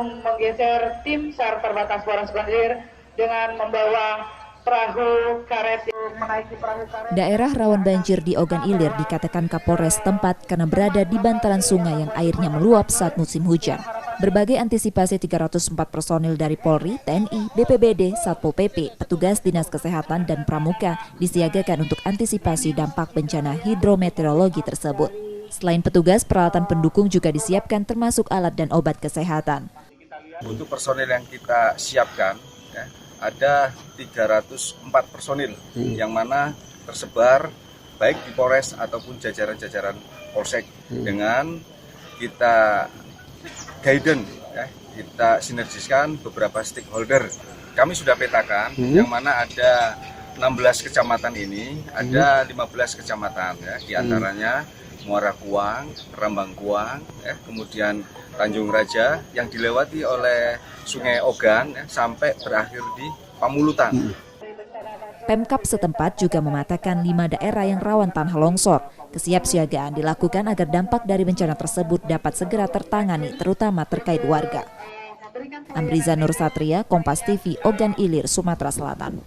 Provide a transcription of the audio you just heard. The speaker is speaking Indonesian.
Menggeser tim SAR terbatas Polres Banjir dengan membawa perahu karet menaiki perahu karet. Daerah rawan banjir di Ogan Ilir dikatakan Kapolres tempat karena berada di bantaran sungai yang airnya meluap saat musim hujan. Berbagai antisipasi 304 personil dari Polri, TNI, BPBD, Satpol PP, petugas Dinas Kesehatan dan Pramuka disiagakan untuk antisipasi dampak bencana hidrometeorologi tersebut. Selain petugas, peralatan pendukung juga disiapkan termasuk alat dan obat kesehatan. Untuk personil yang kita siapkan, ya, ada 304 personil yang mana tersebar baik di Polres ataupun jajaran-jajaran Polsek dengan kita guidance, ya, kita sinergiskan beberapa stakeholder. Kami sudah petakan yang mana ada 16 kecamatan ini, ada 15 kecamatan, ya, diantaranya Muara Kuang, Rambang Kuang, kemudian Tanjung Raja yang dilewati oleh Sungai Ogan sampai berakhir di Pamulutan. Pemkab setempat juga memetakan 5 daerah yang rawan tanah longsor. Kesiapsiagaan dilakukan agar dampak dari bencana tersebut dapat segera tertangani, terutama terkait warga. Amriza Nur Satria, Kompas TV, Ogan Ilir, Sumatera Selatan.